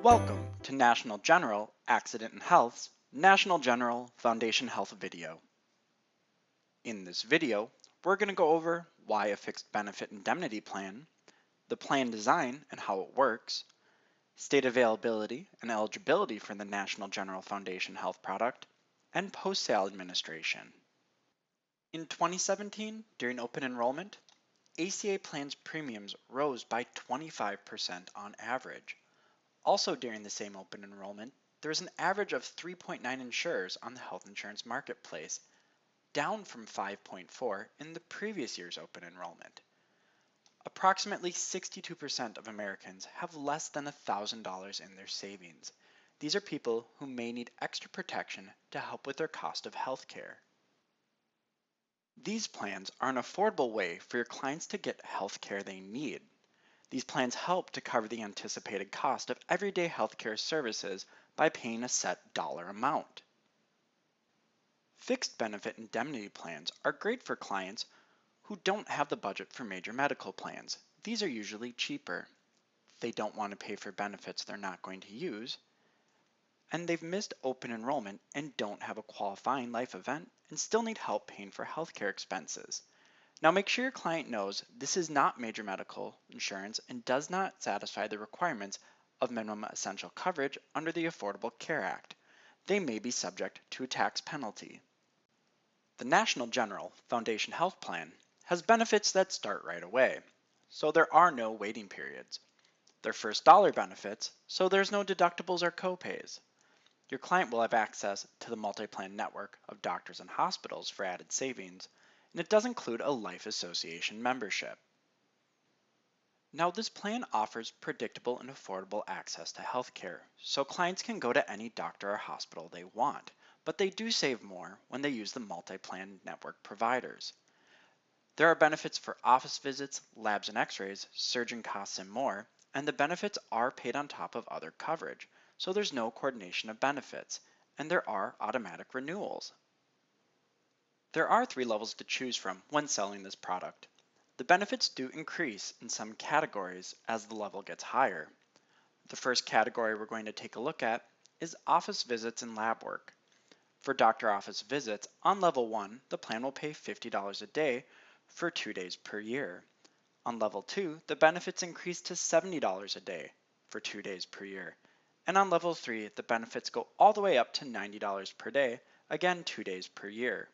Welcome to National General Accident and Health's National General Foundation Health video. In this video, we're going to go over why a fixed benefit indemnity plan, the plan design and how it works, state availability and eligibility for the National General Foundation Health product, and post-sale administration. In 2017, during open enrollment, ACA plans premiums rose by 25% on average. Also during the same open enrollment, there was an average of 3.9 insurers on the health insurance marketplace, down from 5.4 in the previous year's open enrollment. Approximately 62% of Americans have less than $1,000 in their savings. These are people who may need extra protection to help with their cost of health care. These plans are an affordable way for your clients to get health care they need. These plans help to cover the anticipated cost of everyday healthcare services by paying a set dollar amount. Fixed benefit indemnity plans are great for clients who don't have the budget for major medical plans. These are usually cheaper. They don't want to pay for benefits they're not going to use, and they've missed open enrollment and don't have a qualifying life event and still need help paying for healthcare expenses. Now make sure your client knows this is not major medical insurance and does not satisfy the requirements of minimum essential coverage under the Affordable Care Act. They may be subject to a tax penalty. The National General Foundation Health Plan has benefits that start right away, so there are no waiting periods. They're first dollar benefits, so there's no deductibles or copays. Your client will have access to the multi-plan network of doctors and hospitals for added savings, and it does include a life association membership. Now this plan offers predictable and affordable access to healthcare, so clients can go to any doctor or hospital they want, but they do save more when they use the multi-plan network providers. There are benefits for office visits, labs and x-rays, surgeon costs and more, and the benefits are paid on top of other coverage, so there's no coordination of benefits, and there are automatic renewals. There are 3 levels to choose from when selling this product. The benefits do increase in some categories as the level gets higher. The first category we're going to take a look at is office visits and lab work. For doctor office visits, on level 1, the plan will pay $50 a day for 2 days per year. On level 2, the benefits increase to $70 a day for 2 days per year. And on level 3, the benefits go all the way up to $90 per day, again 2 days per year.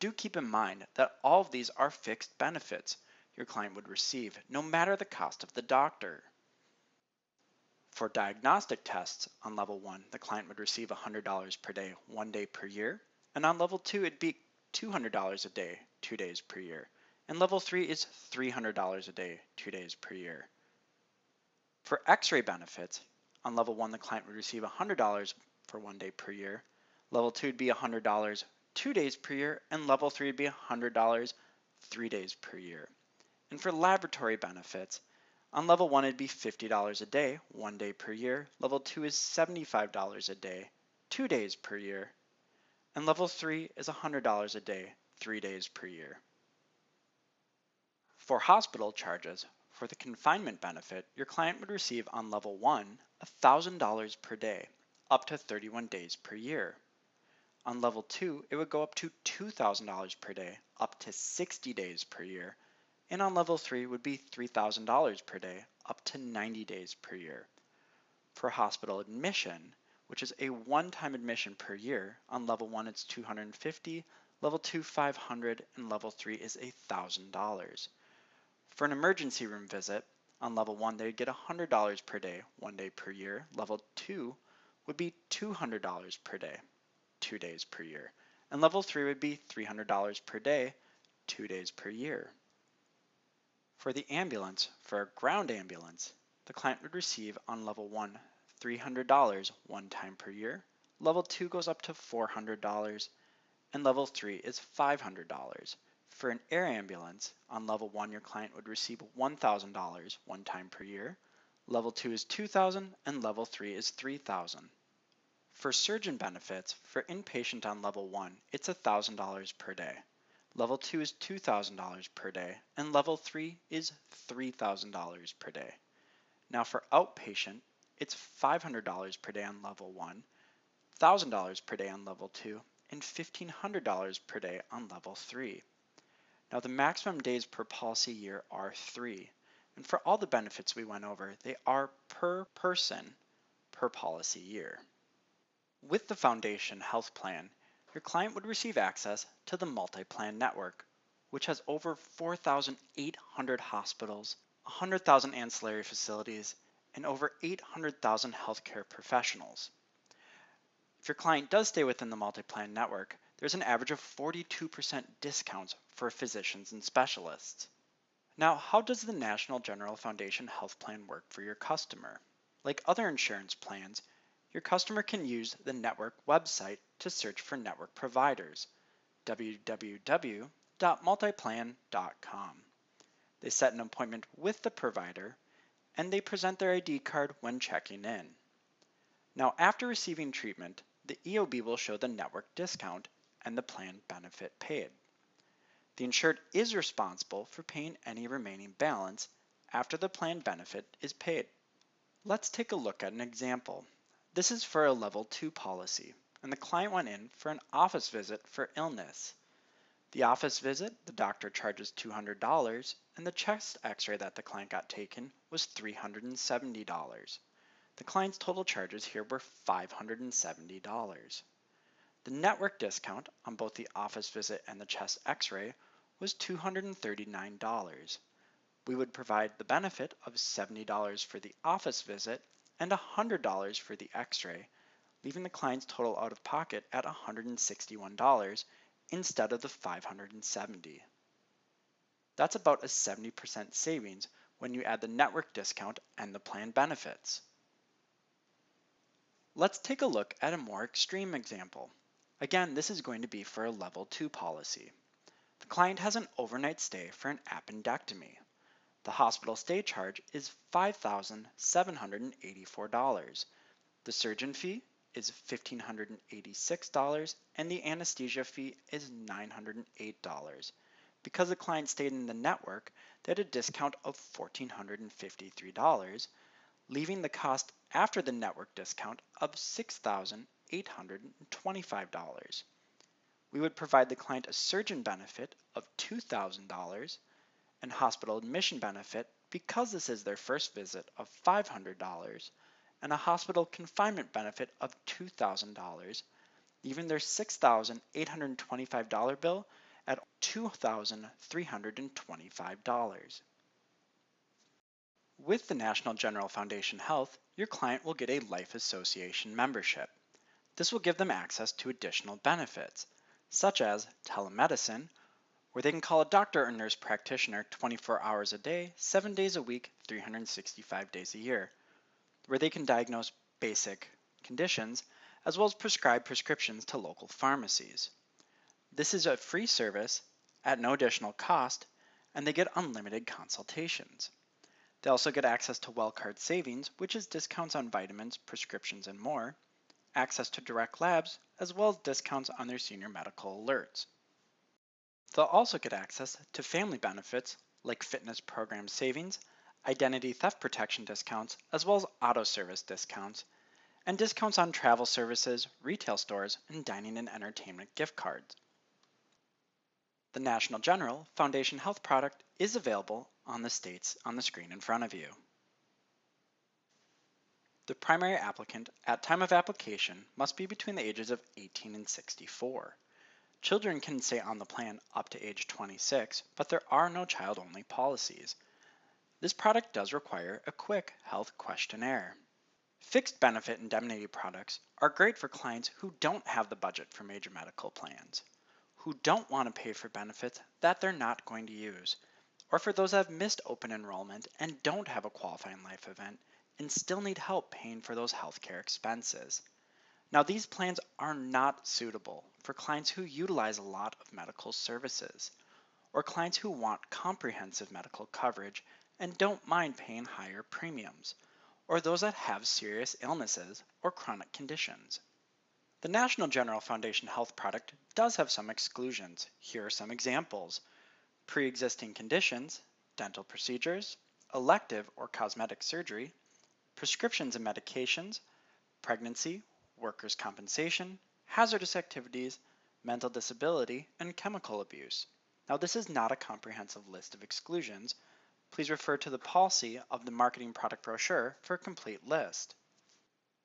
Do keep in mind that all of these are fixed benefits your client would receive, no matter the cost of the doctor. For diagnostic tests, on level 1, the client would receive $100 per day, 1 day per year, and on level 2, it'd be $200 a day, 2 days per year, and level 3 is $300 a day, 2 days per year. For x-ray benefits, on level 1, the client would receive $100 for 1 day per year, level 2 would be $100 2 days per year, and level 3 would be $100 3 days per year. And for laboratory benefits, on level 1 it'd be $50 a day, 1 day per year, level 2 is $75 a day, 2 days per year, and level 3 is $100 a day, 3 days per year. For hospital charges, for the confinement benefit, your client would receive on level 1 $1,000 per day, up to 31 days per year. On level 2, it would go up to $2,000 per day, up to 60 days per year, and on level 3 would be $3,000 per day, up to 90 days per year. For hospital admission, which is a one-time admission per year, on level 1 it's $250, level 2 $500, and level 3 is $1,000. For an emergency room visit, on level 1 they'd get $100 per day, 1 day per year, level 2 would be $200 per day, 2 days per year, and level 3 would be $300 per day, 2 days per year. For the ambulance, for a ground ambulance, the client would receive on level 1 $300 1 time per year, level 2 goes up to $400, and level 3 is $500. For an air ambulance, on level 1 your client would receive $1,000 1 time per year, level 2 is $2,000, and level 3 is $3,000. For surgeon benefits, for inpatient on level 1, it's $1,000 per day. Level 2 is $2,000 per day, and level 3 is $3,000 per day. Now for outpatient, it's $500 per day on level 1, $1,000 per day on level 2, and $1,500 per day on level 3. Now the maximum days per policy year are 3, and for all the benefits we went over, they are per person per policy year. With the Foundation Health Plan, your client would receive access to the multi-plan network, which has over 4,800 hospitals, 100,000 ancillary facilities, and over 800,000 healthcare professionals. If your client does stay within the multi-plan network, there's an average of 42% discounts for physicians and specialists. Now, how does the National General Foundation Health Plan work for your customer? Like other insurance plans, your customer can use the network website to search for network providers, www.multiplan.com. They set an appointment with the provider, and they present their ID card when checking in. Now, after receiving treatment, the EOB will show the network discount and the plan benefit paid. The insured is responsible for paying any remaining balance after the plan benefit is paid. Let's take a look at an example. This is for a level 2 policy, and the client went in for an office visit for illness. The office visit, the doctor charges $200, and the chest x-ray that the client got taken was $370. The client's total charges here were $570. The network discount on both the office visit and the chest x-ray was $239. We would provide the benefit of $70 for the office visit and $100 for the x-ray, leaving the client's total out of pocket at $161 instead of the $570. That's about a 70% savings when you add the network discount and the plan benefits. Let's take a look at a more extreme example. Again, this is going to be for a level 2 policy. The client has an overnight stay for an appendectomy. The hospital stay charge is $5,784. The surgeon fee is $1,586 and the anesthesia fee is $908. Because the client stayed in the network, they had a discount of $1,453, leaving the cost after the network discount of $6,825. We would provide the client a surgeon benefit of $2,000 and hospital admission benefit, because this is their first visit, of $500, and a hospital confinement benefit of $2,000, leaving their $6,825 bill at $2,325. With the National General Foundation Health, your client will get a Life Association membership. This will give them access to additional benefits, such as telemedicine, where they can call a doctor or nurse practitioner 24 hours a day, 7 days a week, 365 days a year, where they can diagnose basic conditions, as well as prescribe prescriptions to local pharmacies. This is a free service at no additional cost, and they get unlimited consultations. They also get access to WellCard Savings, which is discounts on vitamins, prescriptions, and more, access to direct labs, as well as discounts on their senior medical alerts. They'll also get access to family benefits like fitness program savings, identity theft protection discounts, as well as auto service discounts, and discounts on travel services, retail stores, and dining and entertainment gift cards. The National General Foundation Health product is available on the states on the screen in front of you. The primary applicant at time of application must be between the ages of 18 and 64. Children can stay on the plan up to age 26, but there are no child-only policies. This product does require a quick health questionnaire. Fixed benefit indemnity products are great for clients who don't have the budget for major medical plans, who don't want to pay for benefits that they're not going to use, or for those that have missed open enrollment and don't have a qualifying life event and still need help paying for those healthcare expenses. Now, these plans are not suitable for clients who utilize a lot of medical services, or clients who want comprehensive medical coverage and don't mind paying higher premiums, or those that have serious illnesses or chronic conditions. The National General Foundation Health product does have some exclusions. Here are some examples: pre-existing conditions, dental procedures, elective or cosmetic surgery, prescriptions and medications, pregnancy, workers' compensation, hazardous activities, mental disability, and chemical abuse. Now, this is not a comprehensive list of exclusions. Please refer to the policy of the marketing product brochure for a complete list.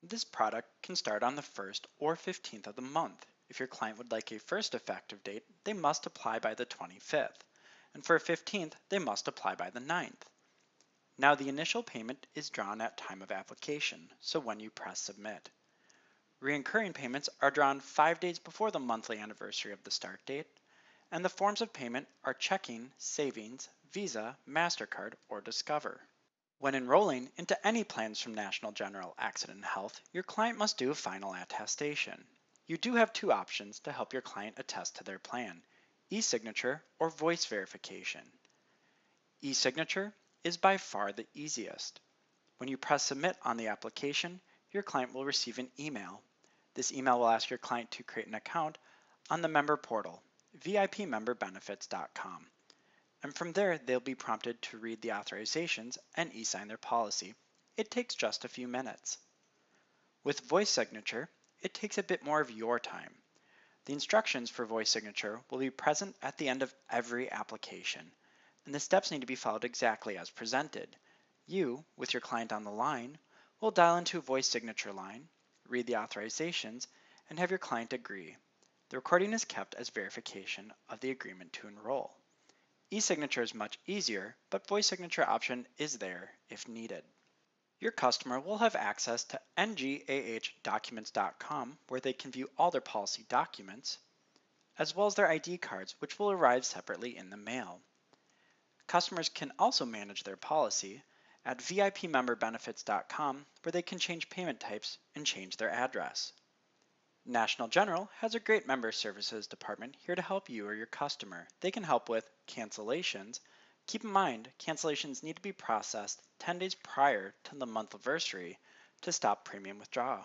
This product can start on the 1st or 15th of the month. If your client would like a first effective date, they must apply by the 25th, and for a 15th, they must apply by the 9th. Now the initial payment is drawn at time of application, so when you press submit. Recurring payments are drawn 5 days before the monthly anniversary of the start date, and the forms of payment are checking, savings, Visa, MasterCard, or Discover. When enrolling into any plans from National General Accident and Health, your client must do a final attestation. You do have two options to help your client attest to their plan: e-signature or voice verification. E-signature is by far the easiest. When you press submit on the application, your client will receive an email. This email will ask your client to create an account on the member portal, vipmemberbenefits.com. And from there, they'll be prompted to read the authorizations and e-sign their policy. It takes just a few minutes. With voice signature, it takes a bit more of your time. The instructions for voice signature will be present at the end of every application, and the steps need to be followed exactly as presented. You, with your client on the line, will dial into a voice signature line, read the authorizations, and have your client agree. The recording is kept as verification of the agreement to enroll. E-signature is much easier, but voice signature option is there if needed. Your customer will have access to ngahdocuments.com, where they can view all their policy documents, as well as their ID cards, which will arrive separately in the mail. Customers can also manage their policy at vipmemberbenefits.com, where they can change payment types and change their address. National General has a great member services department here to help you or your customer. They can help with cancellations. Keep in mind, cancellations need to be processed 10 days prior to the month anniversary to stop premium withdrawal.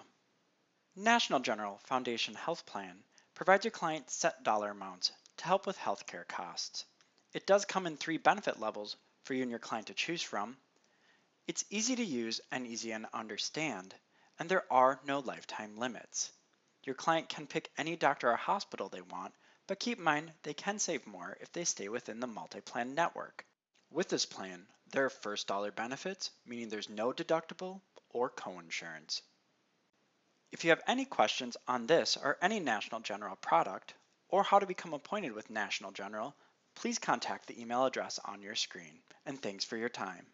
National General Foundation Health Plan provides your client set dollar amounts to help with healthcare costs. It does come in 3 benefit levels for you and your client to choose from. It's easy to use and easy to understand, and there are no lifetime limits. Your client can pick any doctor or hospital they want, but keep in mind they can save more if they stay within the multi-plan network. With this plan, there are first dollar benefits, meaning there's no deductible or co-insurance. If you have any questions on this or any National General product, or how to become appointed with National General, please contact the email address on your screen. And thanks for your time.